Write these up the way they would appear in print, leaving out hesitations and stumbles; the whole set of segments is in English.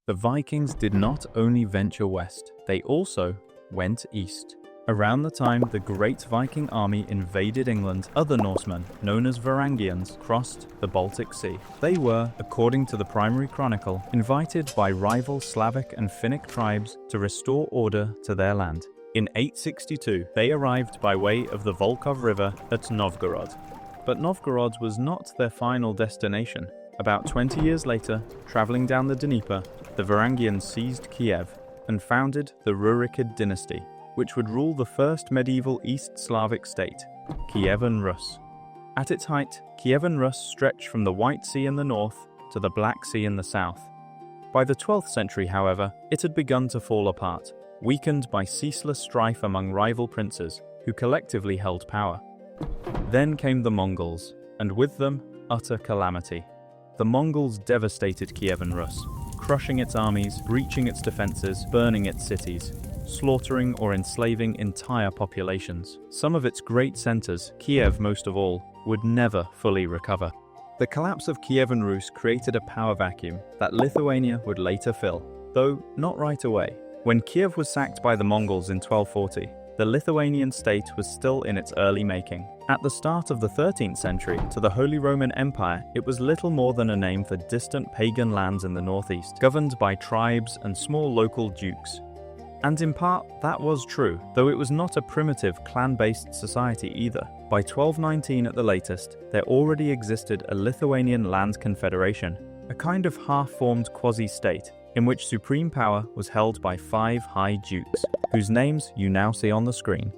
The Vikings did not only venture west, they also went east. Around the time the Great Viking Army invaded England, other Norsemen, known as Varangians, crossed the Baltic Sea. They were, according to the primary chronicle, invited by rival Slavic and Finnic tribes to restore order to their land. In 862, they arrived by way of the Volkhov River at Novgorod. But Novgorod was not their final destination. About 20 years later, traveling down the Dnieper, the Varangians seized Kiev and founded the Rurikid dynasty, which would rule the first medieval East Slavic state, Kyivan Rus. At its height, Kyivan Rus stretched from the White Sea in the north to the Black Sea in the south. By the 12th century, however, it had begun to fall apart, weakened by ceaseless strife among rival princes, who collectively held power. Then came the Mongols, and with them, utter calamity. The Mongols devastated Kyivan Rus, crushing its armies, breaching its defenses, burning its cities, slaughtering or enslaving entire populations. Some of its great centers, Kiev most of all, would never fully recover. The collapse of Kyivan Rus created a power vacuum that Lithuania would later fill, though not right away. When Kiev was sacked by the Mongols in 1240, the Lithuanian state was still in its early making. At the start of the 13th century, to the Holy Roman Empire, it was little more than a name for distant pagan lands in the northeast, governed by tribes and small local dukes. And in part, that was true, though it was not a primitive clan-based society either. By 1219 at the latest, there already existed a Lithuanian land confederation, a kind of half-formed quasi-state, in which supreme power was held by 5 high dukes, whose names you now see on the screen.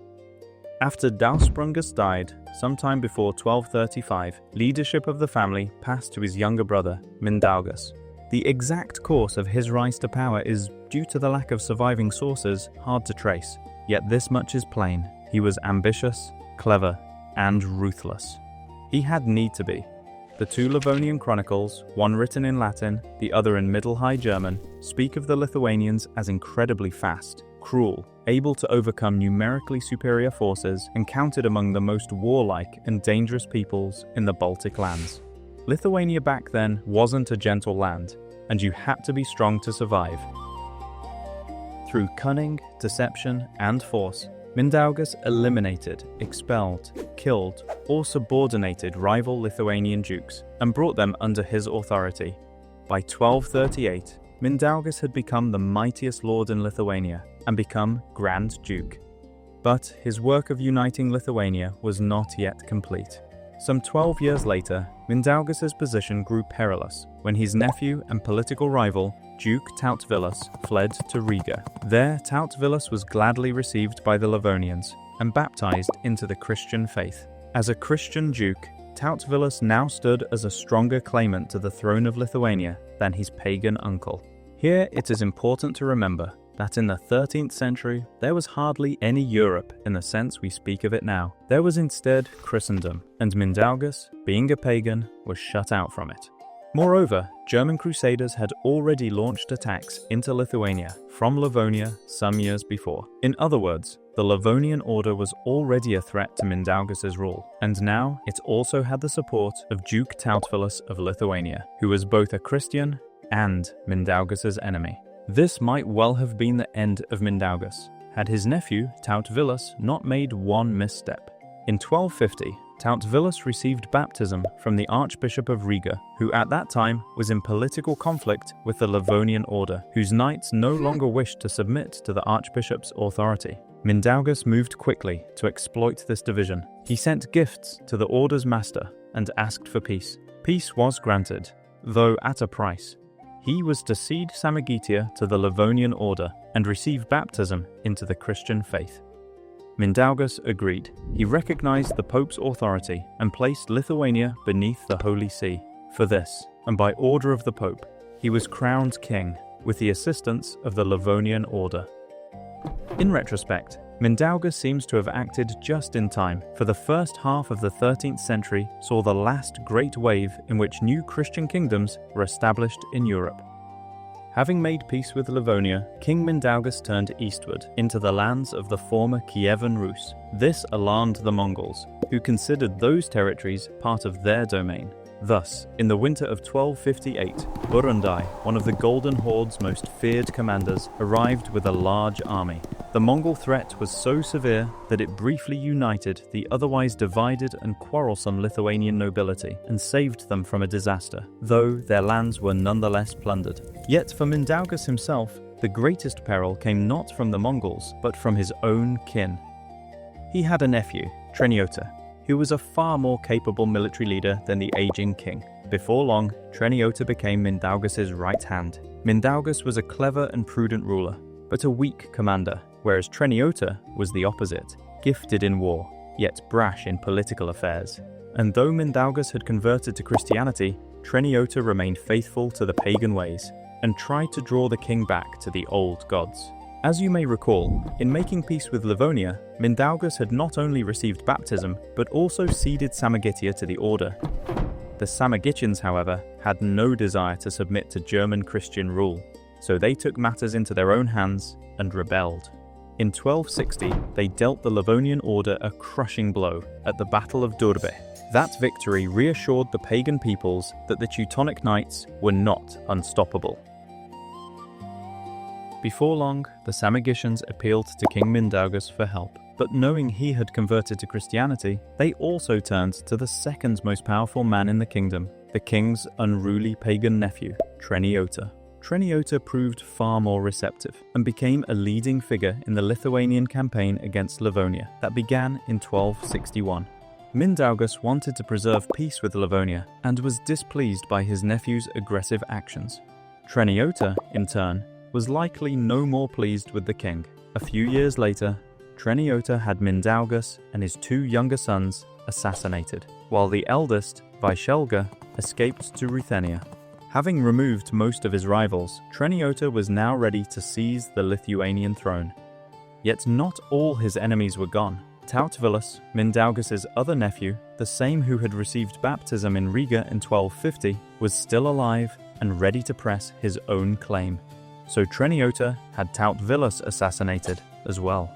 After Dausprungus died, sometime before 1235, leadership of the family passed to his younger brother, Mindaugas. The exact course of his rise to power is, due to the lack of surviving sources, hard to trace. Yet this much is plain: he was ambitious, clever, and ruthless. He had need to be. The 2 Livonian chronicles, one written in Latin, the other in Middle High German, speak of the Lithuanians as incredibly fast, cruel, able to overcome numerically superior forces, and counted among the most warlike and dangerous peoples in the Baltic lands. Lithuania back then wasn't a gentle land, and you had to be strong to survive. Through cunning, deception, and force, Mindaugas eliminated, expelled, killed, or subordinated rival Lithuanian dukes and brought them under his authority. By 1238, Mindaugas had become the mightiest lord in Lithuania and become Grand Duke. But his work of uniting Lithuania was not yet complete. Some 12 years later, Mindaugas' position grew perilous when his nephew and political rival, Duke Tautvilas, fled to Riga. There, Tautvilas was gladly received by the Livonians and baptized into the Christian faith. As a Christian duke, Tautvilas now stood as a stronger claimant to the throne of Lithuania than his pagan uncle. Here it is important to remember that in the 13th century, there was hardly any Europe in the sense we speak of it now. There was instead Christendom, and Mindaugas, being a pagan, was shut out from it. Moreover, German crusaders had already launched attacks into Lithuania from Livonia some years before. In other words, the Livonian order was already a threat to Mindaugas' rule, and now it also had the support of Duke Tautvilas of Lithuania, who was both a Christian and Mindaugas' enemy. This might well have been the end of Mindaugas, had his nephew Tautvilas not made one misstep. In 1250, Tautvilas received baptism from the Archbishop of Riga, who at that time was in political conflict with the Livonian order, whose knights no longer wished to submit to the Archbishop's authority. Mindaugas moved quickly to exploit this division. He sent gifts to the order's master and asked for peace. Peace was granted, though at a price. He was to cede Samogitiya to the Livonian order and receive baptism into the Christian faith. Mindaugas agreed. He recognized the Pope's authority and placed Lithuania beneath the Holy See. For this, and by order of the Pope, he was crowned king with the assistance of the Livonian order. In retrospect, Mindaugas seems to have acted just in time, for the first half of the 13th century saw the last great wave in which new Christian kingdoms were established in Europe. Having made peace with Livonia, King Mindaugas turned eastward into the lands of the former Kyivan Rus. This alarmed the Mongols, who considered those territories part of their domain. Thus, in the winter of 1258, Burundai, one of the Golden Horde's most feared commanders, arrived with a large army. The Mongol threat was so severe that it briefly united the otherwise divided and quarrelsome Lithuanian nobility and saved them from a disaster, though their lands were nonetheless plundered. Yet for Mindaugas himself, the greatest peril came not from the Mongols, but from his own kin. He had a nephew, Treniota, who was a far more capable military leader than the aging king. Before long, Treniota became Mindaugas' right hand. Mindaugas was a clever and prudent ruler, but a weak commander, whereas Treniota was the opposite, gifted in war, yet brash in political affairs. And though Mindaugas had converted to Christianity, Treniota remained faithful to the pagan ways and tried to draw the king back to the old gods. As you may recall, in making peace with Livonia, Mindaugas had not only received baptism, but also ceded Samagitia to the order. The Samogitians, however, had no desire to submit to German Christian rule, so they took matters into their own hands and rebelled. In 1260, they dealt the Livonian order a crushing blow at the Battle of Durbe. That victory reassured the pagan peoples that the Teutonic Knights were not unstoppable. Before long, the Samogitians appealed to King Mindaugas for help, but knowing he had converted to Christianity, they also turned to the second most powerful man in the kingdom, the king's unruly pagan nephew, Treniota. Treniota proved far more receptive and became a leading figure in the Lithuanian campaign against Livonia that began in 1261. Mindaugas wanted to preserve peace with Livonia and was displeased by his nephew's aggressive actions. Treniota, in turn, was likely no more pleased with the king. A few years later, Treniota had Mindaugas and his two younger sons assassinated, while the eldest, Vytautas, escaped to Ruthenia. Having removed most of his rivals, Treniota was now ready to seize the Lithuanian throne. Yet not all his enemies were gone. Tautvilas, Mindaugas' other nephew, the same who had received baptism in Riga in 1250, was still alive and ready to press his own claim. So Treniota had Tautvilas assassinated as well.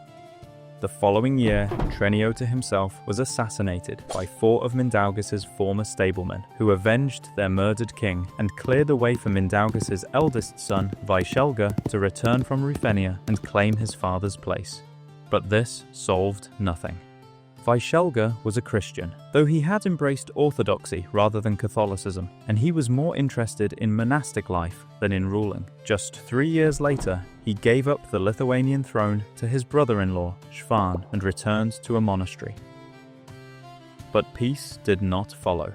The following year, Treniota himself was assassinated by 4 of Mindaugas' former stablemen, who avenged their murdered king and cleared the way for Mindaugas' eldest son, Vytautas, to return from Ruthenia and claim his father's place. But this solved nothing. Vytautas was a Christian, though he had embraced orthodoxy rather than Catholicism, and he was more interested in monastic life than in ruling. Just 3 years later, he gave up the Lithuanian throne to his brother-in-law, Kyivan, and returned to a monastery. But peace did not follow.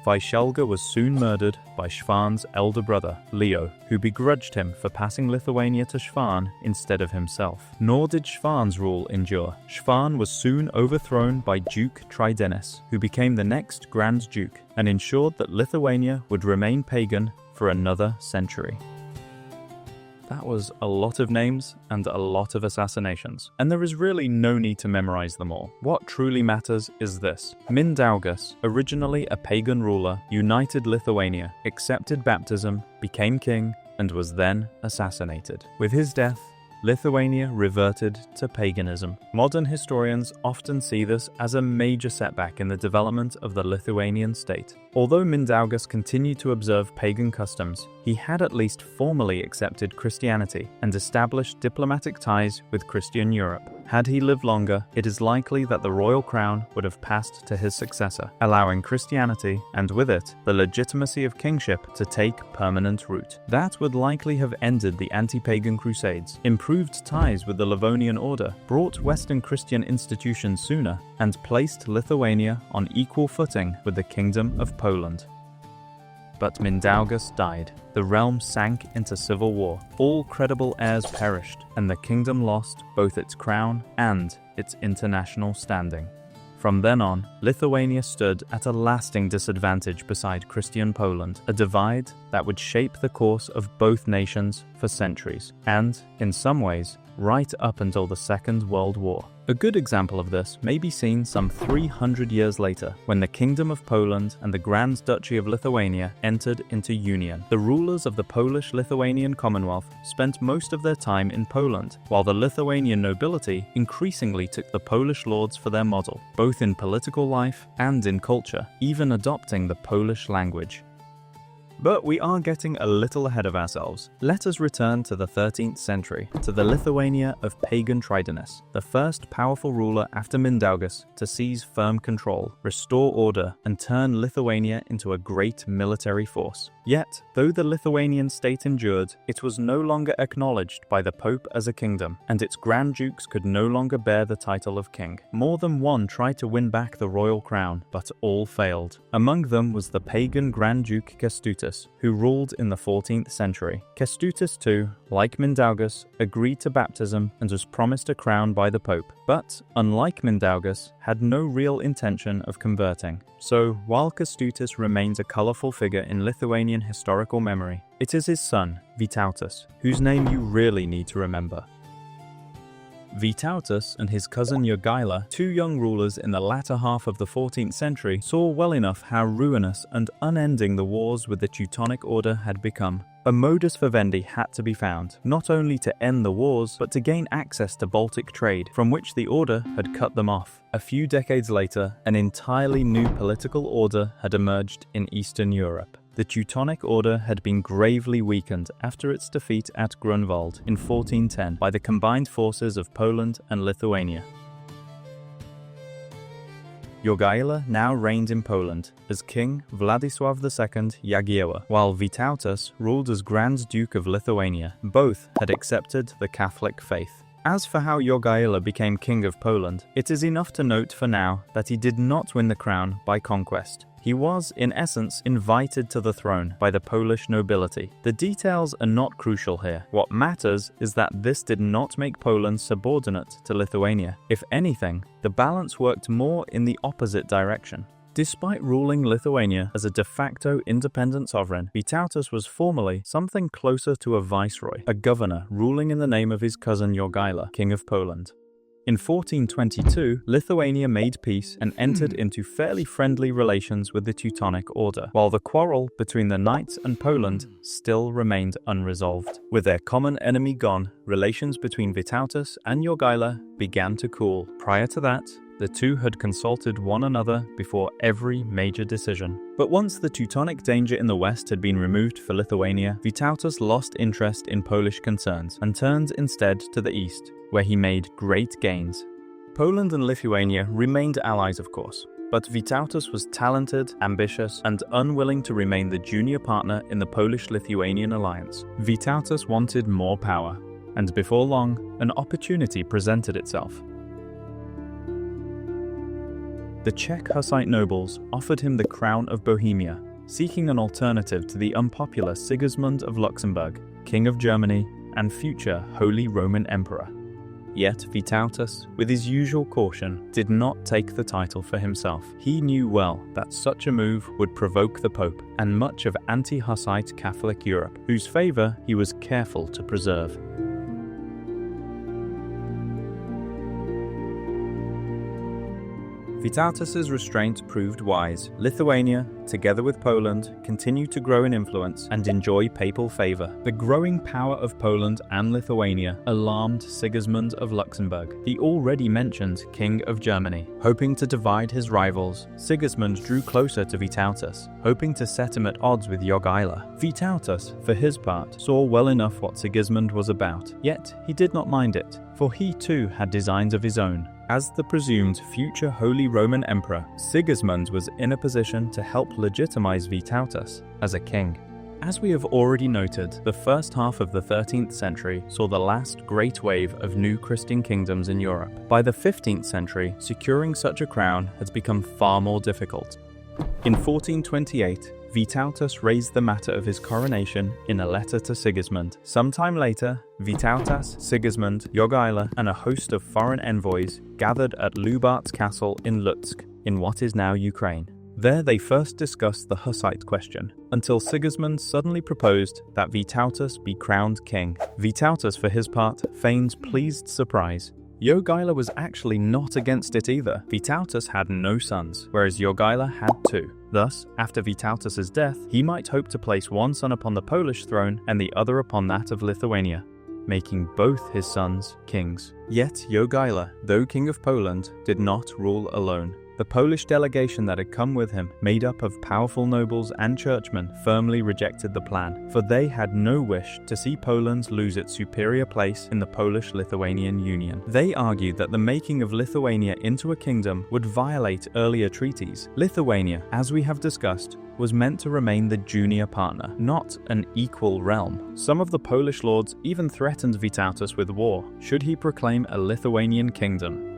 Vytautas was soon murdered by Kyivan's elder brother, Leo, who begrudged him for passing Lithuania to Kyivan instead of himself. Nor did Kyivan's rule endure. Kyivan was soon overthrown by Duke Tridenis, who became the next Grand Duke and ensured that Lithuania would remain pagan for another century. That was a lot of names and a lot of assassinations, and there is really no need to memorize them all. What truly matters is this. Mindaugas, originally a pagan ruler, united Lithuania, accepted baptism, became king, and was then assassinated. With his death, Lithuania reverted to paganism. Modern historians often see this as a major setback in the development of the Lithuanian state. Although Mindaugas continued to observe pagan customs, he had at least formally accepted Christianity and established diplomatic ties with Christian Europe. Had he lived longer, it is likely that the royal crown would have passed to his successor, allowing Christianity, and with it, the legitimacy of kingship, to take permanent root. That would likely have ended the anti-pagan crusades, improved ties with the Livonian order, brought Western Christian institutions sooner, and placed Lithuania on equal footing with the Kingdom of Poland. But Mindaugas died. The realm sank into civil war. All credible heirs perished, and the kingdom lost both its crown and its international standing. From then on, Lithuania stood at a lasting disadvantage beside Christian Poland, a divide that would shape the course of both nations for centuries, and, in some ways, right up until the Second World War. A good example of this may be seen some 300 years later, when the Kingdom of Poland and the Grand Duchy of Lithuania entered into union. The rulers of the Polish-Lithuanian Commonwealth spent most of their time in Poland, while the Lithuanian nobility increasingly took the Polish lords for their model, both in political life and in culture, even adopting the Polish language. But we are getting a little ahead of ourselves. Let us return to the 13th century, to the Lithuania of Pagan Traitorness, the first powerful ruler after Mindaugas to seize firm control, restore order, and turn Lithuania into a great military force. Yet, though the Lithuanian state endured, it was no longer acknowledged by the Pope as a kingdom, and its Grand Dukes could no longer bear the title of king. More than one tried to win back the royal crown, but all failed. Among them was the pagan Grand Duke Kęstutis, who ruled in the 14th century. Kęstutis II, like Mindaugas, agreed to baptism and was promised a crown by the Pope, but, unlike Mindaugas, had no real intention of converting. So, while Kęstutis remains a colourful figure in Lithuanian historical memory, it is his son, Vytautas, whose name you really need to remember. Vytautas and his cousin Jogaila, two young rulers in the latter half of the 14th century, saw well enough how ruinous and unending the wars with the Teutonic order had become. A modus vivendi had to be found, not only to end the wars, but to gain access to Baltic trade, from which the order had cut them off. A few decades later, an entirely new political order had emerged in Eastern Europe. The Teutonic order had been gravely weakened after its defeat at Grunwald in 1410 by the combined forces of Poland and Lithuania. Jogaila now reigned in Poland as King Władysław II Jagiełła, while Vytautas ruled as Grand Duke of Lithuania. Both had accepted the Catholic faith. As for how Jogaila became King of Poland, it is enough to note for now that he did not win the crown by conquest. He was, in essence, invited to the throne by the Polish nobility. The details are not crucial here. What matters is that this did not make Poland subordinate to Lithuania. If anything, the balance worked more in the opposite direction. Despite ruling Lithuania as a de facto independent sovereign, Vytautas was formally something closer to a viceroy, a governor ruling in the name of his cousin Jogaila, King of Poland. In 1422, Lithuania made peace and entered into fairly friendly relations with the Teutonic order, while the quarrel between the Knights and Poland still remained unresolved. With their common enemy gone, relations between Vytautas and Jogaila began to cool. Prior to that, the two had consulted one another before every major decision. But once the Teutonic danger in the west had been removed for Lithuania, Vytautas lost interest in Polish concerns and turned instead to the east, where he made great gains. Poland and Lithuania remained allies, of course, but Vytautas was talented, ambitious, and unwilling to remain the junior partner in the Polish-Lithuanian alliance. Vytautas wanted more power, and before long, an opportunity presented itself. The Czech Hussite nobles offered him the crown of Bohemia, seeking an alternative to the unpopular Sigismund of Luxembourg, King of Germany and future Holy Roman Emperor. Yet Vytautas, with his usual caution, did not take the title for himself. He knew well that such a move would provoke the Pope and much of anti-Hussite Catholic Europe, whose favour he was careful to preserve. Vytautas' restraint proved wise. Lithuania, together with Poland, continued to grow in influence and enjoy papal favour. The growing power of Poland and Lithuania alarmed Sigismund of Luxembourg, the already mentioned King of Germany. Hoping to divide his rivals, Sigismund drew closer to Vytautas, hoping to set him at odds with Jogaila. Vytautas, for his part, saw well enough what Sigismund was about, yet he did not mind it, for he too had designs of his own. As the presumed future Holy Roman Emperor, Sigismund was in a position to help legitimize Vytautas as a king. As we have already noted, the first half of the 13th century saw the last great wave of new Christian kingdoms in Europe. By the 15th century, securing such a crown had become far more difficult. In 1428, Vytautas raised the matter of his coronation in a letter to Sigismund. Sometime later, Vytautas, Sigismund, Jogaila, and a host of foreign envoys gathered at Lubart's castle in Lutsk, in what is now Ukraine. There they first discussed the Hussite question, until Sigismund suddenly proposed that Vytautas be crowned king. Vytautas, for his part, feigns pleased surprise. Jogaila was actually not against it either. Vytautas had no sons, whereas Jogaila had 2. Thus, after Vytautas' death, he might hope to place one son upon the Polish throne and the other upon that of Lithuania, making both his sons kings. Yet Jogaila, though king of Poland, did not rule alone. The Polish delegation that had come with him, made up of powerful nobles and churchmen, firmly rejected the plan, for they had no wish to see Poland lose its superior place in the Polish-Lithuanian Union. They argued that the making of Lithuania into a kingdom would violate earlier treaties. Lithuania, as we have discussed, was meant to remain the junior partner, not an equal realm. Some of the Polish lords even threatened Vytautas with war, should he proclaim a Lithuanian kingdom.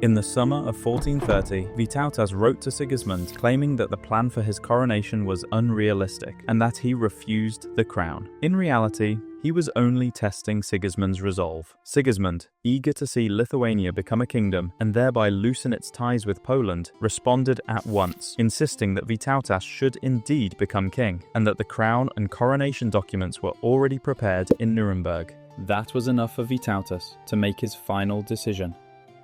In the summer of 1430, Vytautas wrote to Sigismund claiming that the plan for his coronation was unrealistic and that he refused the crown. In reality, he was only testing Sigismund's resolve. Sigismund, eager to see Lithuania become a kingdom and thereby loosen its ties with Poland, responded at once, insisting that Vytautas should indeed become king and that the crown and coronation documents were already prepared in Nuremberg. That was enough for Vytautas to make his final decision.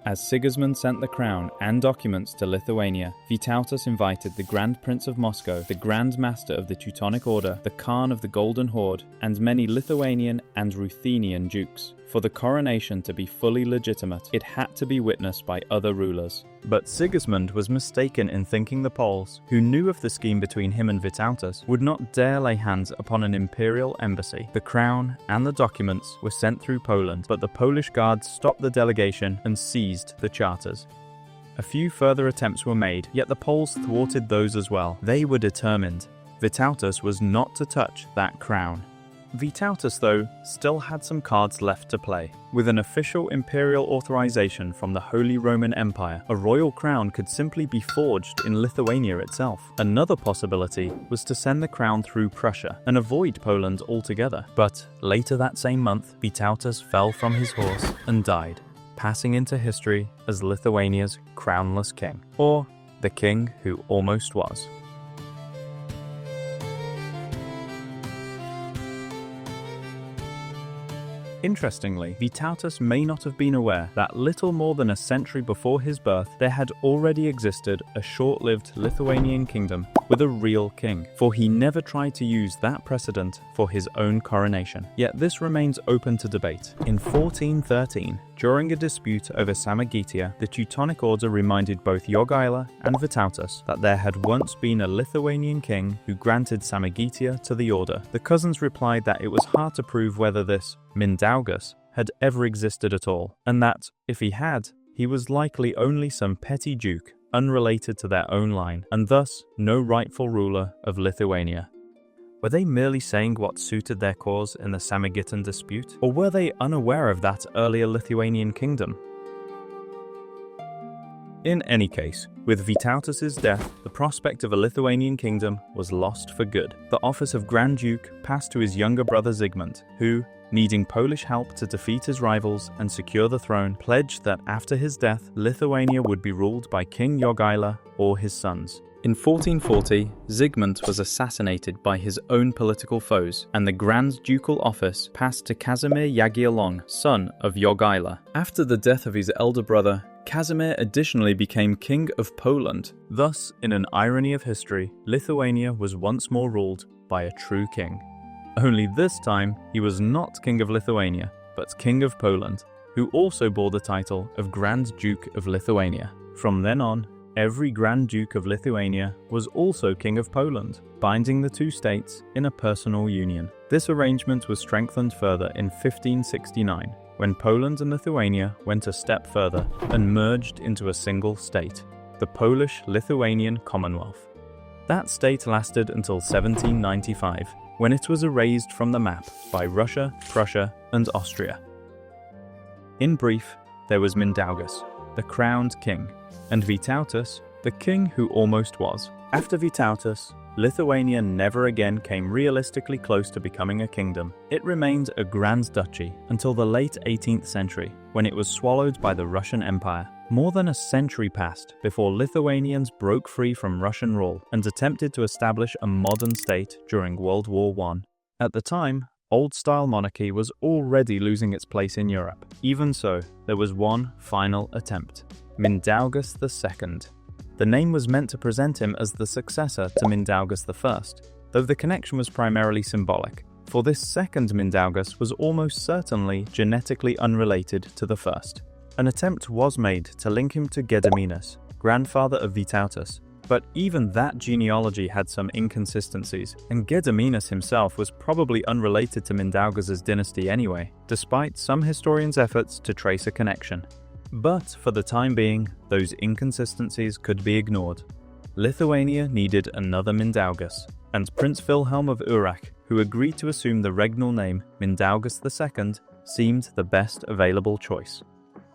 As Sigismund sent the crown and documents to Lithuania, Vytautas invited the Grand Prince of Moscow, the Grand Master of the Teutonic Order, the Khan of the Golden Horde, and many Lithuanian and Ruthenian dukes. For the coronation to be fully legitimate, it had to be witnessed by other rulers. But Sigismund was mistaken in thinking the Poles, who knew of the scheme between him and Vytautas, would not dare lay hands upon an imperial embassy. The crown and the documents were sent through Poland, but the Polish guards stopped the delegation and seized the charters. A few further attempts were made, yet the Poles thwarted those as well. They were determined. Vytautas was not to touch that crown. Vytautas, though, still had some cards left to play. With an official imperial authorization from the Holy Roman Empire, a royal crown could simply be forged in Lithuania itself. Another possibility was to send the crown through Prussia and avoid Poland altogether. But later that same month, Vytautas fell from his horse and died, passing into history as Lithuania's crownless king, or the king who almost was. Interestingly, Vytautas may not have been aware that little more than a century before his birth, there had already existed a short-lived Lithuanian kingdom with a real king, for he never tried to use that precedent for his own coronation. Yet this remains open to debate. In 1413, during a dispute over Samagitia, the Teutonic Order reminded both Jogaila and Vytautas that there had once been a Lithuanian king who granted Samagitia to the order. The cousins replied that it was hard to prove whether this Mindaugas had ever existed at all, and that, if he had, he was likely only some petty duke, unrelated to their own line, and thus no rightful ruler of Lithuania. Were they merely saying what suited their cause in the Samagitan dispute, or were they unaware of that earlier Lithuanian kingdom? In any case, with Vytautas' death, the prospect of a Lithuanian kingdom was lost for good. The office of Grand Duke passed to his younger brother Zygmunt, who, needing Polish help to defeat his rivals and secure the throne, pledged that after his death, Lithuania would be ruled by King Jogaila or his sons. In 1440, Zygmunt was assassinated by his own political foes, and the Grand Ducal office passed to Casimir Jagiellon, son of Jogaila. After the death of his elder brother, Casimir additionally became King of Poland. Thus, in an irony of history, Lithuania was once more ruled by a true king. Only this time, he was not King of Lithuania, but King of Poland, who also bore the title of Grand Duke of Lithuania. From then on, every Grand Duke of Lithuania was also King of Poland, binding the two states in a personal union. This arrangement was strengthened further in 1569, when Poland and Lithuania went a step further and merged into a single state, the Polish-Lithuanian Commonwealth. That state lasted until 1795, when it was erased from the map by Russia, Prussia, and Austria. In brief, there was Mindaugas, the crowned king, and Vytautas, the king who almost was. After Vytautas, Lithuania never again came realistically close to becoming a kingdom. It remained a Grand Duchy until the late 18th century, when it was swallowed by the Russian Empire. More than a century passed before Lithuanians broke free from Russian rule and attempted to establish a modern state during World War I. At the time, old-style monarchy was already losing its place in Europe. Even so, there was one final attempt: Mindaugas II. The name was meant to present him as the successor to Mindaugas I, though the connection was primarily symbolic, for this second Mindaugas was almost certainly genetically unrelated to the first. An attempt was made to link him to Gediminas, grandfather of Vytautas, but even that genealogy had some inconsistencies, and Gediminas himself was probably unrelated to Mindaugas' dynasty anyway, despite some historians' efforts to trace a connection. But for the time being, those inconsistencies could be ignored. Lithuania needed another Mindaugas, and Prince Wilhelm of Urach, who agreed to assume the regnal name Mindaugas II, seemed the best available choice.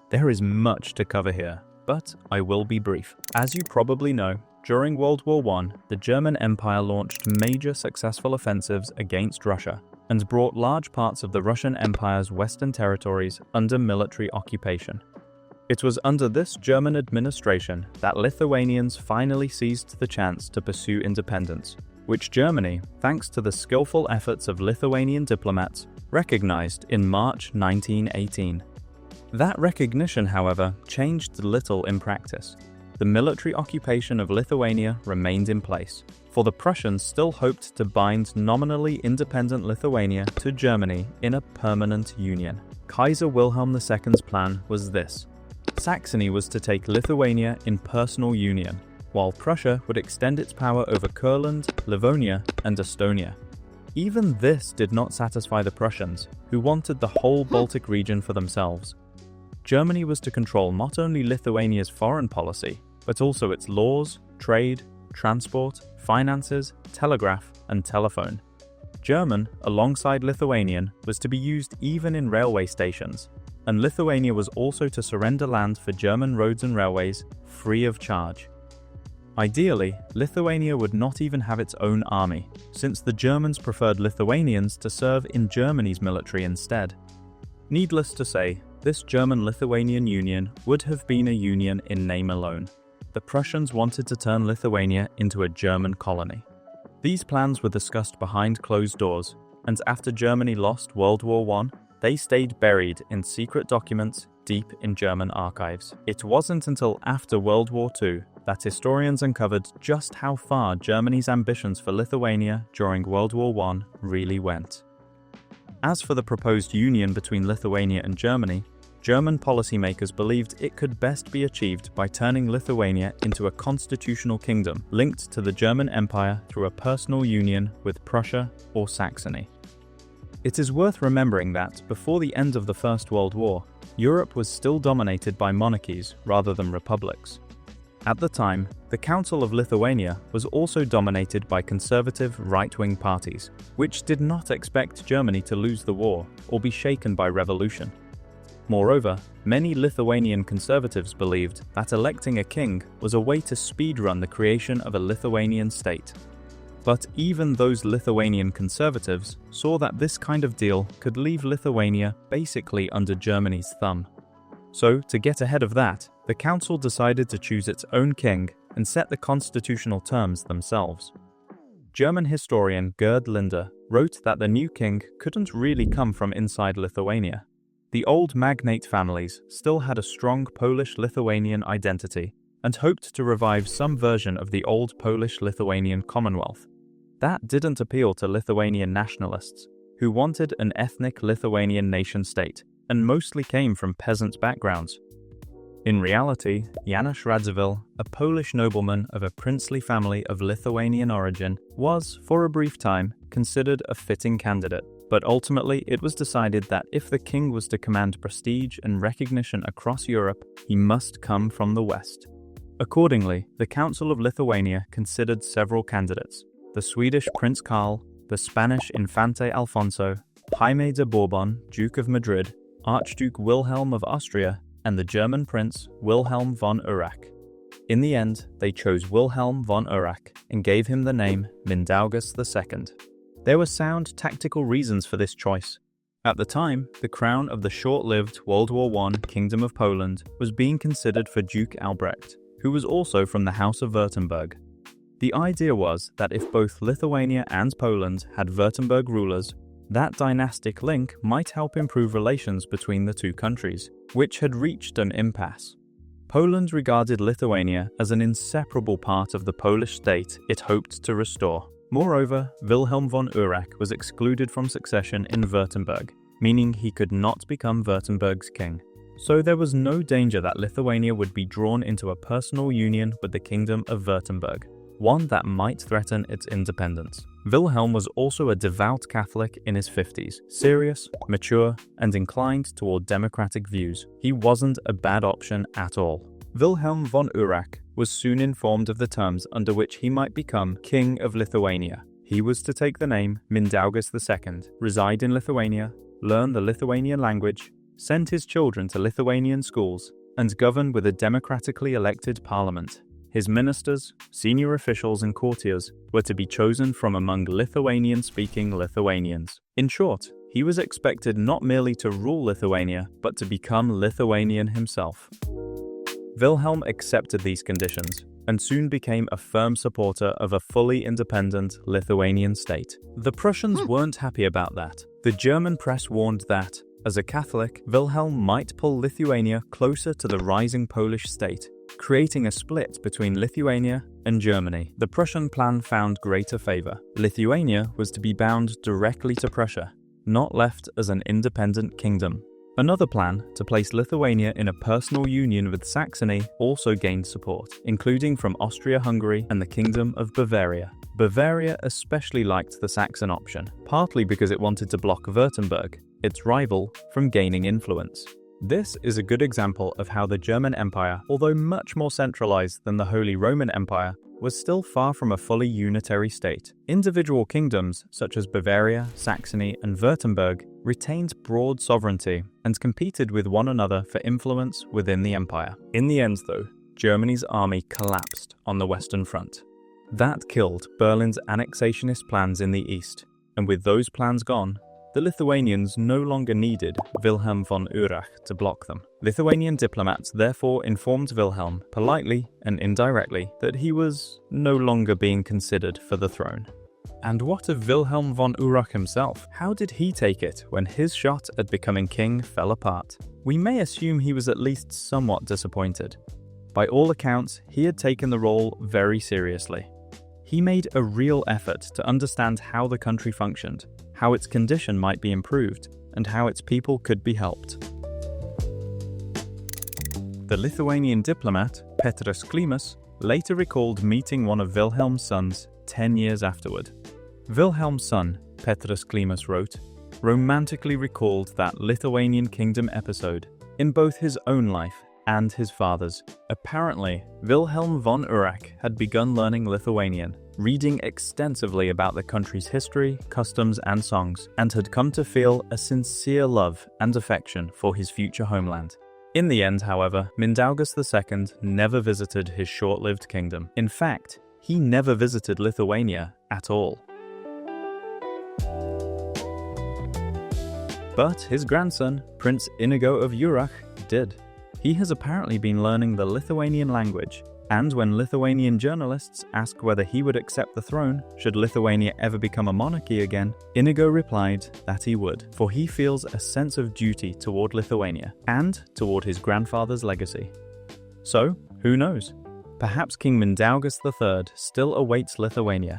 There is much to cover here, but I will be brief. As you probably know, during World War I, the German Empire launched major successful offensives against Russia and brought large parts of the Russian Empire's western territories under military occupation. It was under this German administration that Lithuanians finally seized the chance to pursue independence, which Germany, thanks to the skillful efforts of Lithuanian diplomats, recognized in March 1918. That recognition, however, changed little in practice. The military occupation of Lithuania remained in place, for the Prussians still hoped to bind nominally independent Lithuania to Germany in a permanent union. Kaiser Wilhelm II's plan was this: Saxony was to take Lithuania in personal union, while Prussia would extend its power over Courland, Livonia, and Estonia. Even this did not satisfy the Prussians, who wanted the whole Baltic region for themselves. Germany was to control not only Lithuania's foreign policy, but also its laws, trade, transport, finances, telegraph, and telephone. German, alongside Lithuanian, was to be used even in railway stations, and Lithuania was also to surrender land for German roads and railways free of charge. Ideally, Lithuania would not even have its own army, since the Germans preferred Lithuanians to serve in Germany's military instead. Needless to say, this German-Lithuanian union would have been a union in name alone. The Prussians wanted to turn Lithuania into a German colony. These plans were discussed behind closed doors, and after Germany lost World War I, they stayed buried in secret documents deep in German archives. It wasn't until after World War II that historians uncovered just how far Germany's ambitions for Lithuania during World War I really went. As for the proposed union between Lithuania and Germany, German policymakers believed it could best be achieved by turning Lithuania into a constitutional kingdom linked to the German Empire through a personal union with Prussia or Saxony. It is worth remembering that, before the end of the First World War, Europe was still dominated by monarchies rather than republics. At the time, the Council of Lithuania was also dominated by conservative right-wing parties, which did not expect Germany to lose the war or be shaken by revolution. Moreover, many Lithuanian conservatives believed that electing a king was a way to speedrun the creation of a Lithuanian state. But even those Lithuanian conservatives saw that this kind of deal could leave Lithuania basically under Germany's thumb. So, to get ahead of that, the council decided to choose its own king and set the constitutional terms themselves. German historian Gerd Linder wrote that the new king couldn't really come from inside Lithuania. The old magnate families still had a strong Polish-Lithuanian identity and hoped to revive some version of the old Polish-Lithuanian Commonwealth. That didn't appeal to Lithuanian nationalists, who wanted an ethnic Lithuanian nation-state and mostly came from peasant backgrounds. In reality, Janusz Radziwiłł, a Polish nobleman of a princely family of Lithuanian origin, was, for a brief time, considered a fitting candidate, but ultimately it was decided that if the king was to command prestige and recognition across Europe, he must come from the West. Accordingly, the Council of Lithuania considered several candidates: the Swedish Prince Karl, the Spanish Infante Alfonso, Jaime de Bourbon, Duke of Madrid, Archduke Wilhelm of Austria, and the German Prince Wilhelm von Urach. In the end, they chose Wilhelm von Urach and gave him the name Mindaugas II. There were sound tactical reasons for this choice. At the time, the crown of the short-lived World War I Kingdom of Poland was being considered for Duke Albrecht, who was also from the House of Württemberg. The idea was that if both Lithuania and Poland had Württemberg rulers, that dynastic link might help improve relations between the two countries, which had reached an impasse. Poland regarded Lithuania as an inseparable part of the Polish state it hoped to restore. Moreover, Wilhelm von Urach was excluded from succession in Württemberg, meaning he could not become Württemberg's king. So there was no danger that Lithuania would be drawn into a personal union with the Kingdom of Württemberg, one that might threaten its independence. Wilhelm was also a devout Catholic in his 50s, serious, mature, and inclined toward democratic views. He wasn't a bad option at all. Wilhelm von Urach was soon informed of the terms under which he might become King of Lithuania. He was to take the name Mindaugas II, reside in Lithuania, learn the Lithuanian language, send his children to Lithuanian schools, and govern with a democratically elected parliament. His ministers, senior officials and courtiers were to be chosen from among Lithuanian-speaking Lithuanians. In short, he was expected not merely to rule Lithuania, but to become Lithuanian himself. Wilhelm accepted these conditions and soon became a firm supporter of a fully independent Lithuanian state. The Prussians weren't happy about that. The German press warned that, as a Catholic, Wilhelm might pull Lithuania closer to the rising Polish state, creating a split between Lithuania and Germany. The Prussian plan found greater favor. Lithuania was to be bound directly to Prussia, not left as an independent kingdom. Another plan, to place Lithuania in a personal union with Saxony, also gained support, including from Austria-Hungary and the Kingdom of Bavaria. Bavaria especially liked the Saxon option, partly because it wanted to block Württemberg, its rival, from gaining influence. This is a good example of how the German Empire, although much more centralized than the Holy Roman Empire, was still far from a fully unitary state. Individual kingdoms, such as Bavaria, Saxony, and Württemberg, retained broad sovereignty and competed with one another for influence within the empire. In the end, though, Germany's army collapsed on the Western Front. That killed Berlin's annexationist plans in the east, and with those plans gone, the Lithuanians no longer needed Wilhelm von Urach to block them. Lithuanian diplomats therefore informed Wilhelm, politely and indirectly, that he was no longer being considered for the throne. And what of Wilhelm von Urach himself? How did he take it when his shot at becoming king fell apart? We may assume he was at least somewhat disappointed. By all accounts, he had taken the role very seriously. He made a real effort to understand how the country functioned, how its condition might be improved, and how its people could be helped. The Lithuanian diplomat, Petras Klimas, later recalled meeting one of Wilhelm's sons 10 years afterward. Wilhelm's son, Petras Klimas wrote, romantically recalled that Lithuanian kingdom episode in both his own life and his father's. Apparently, Wilhelm von Urach had begun learning Lithuanian, reading extensively about the country's history, customs, and songs, and had come to feel a sincere love and affection for his future homeland. In the end, however, Mindaugas II never visited his short-lived kingdom. In fact, he never visited Lithuania at all. But his grandson, Prince Inigo of Urach, did. He has apparently been learning the Lithuanian language, and when Lithuanian journalists ask whether he would accept the throne should Lithuania ever become a monarchy again, Inigo replied that he would, for he feels a sense of duty toward Lithuania and toward his grandfather's legacy. So, who knows? Perhaps King Mindaugas III still awaits Lithuania,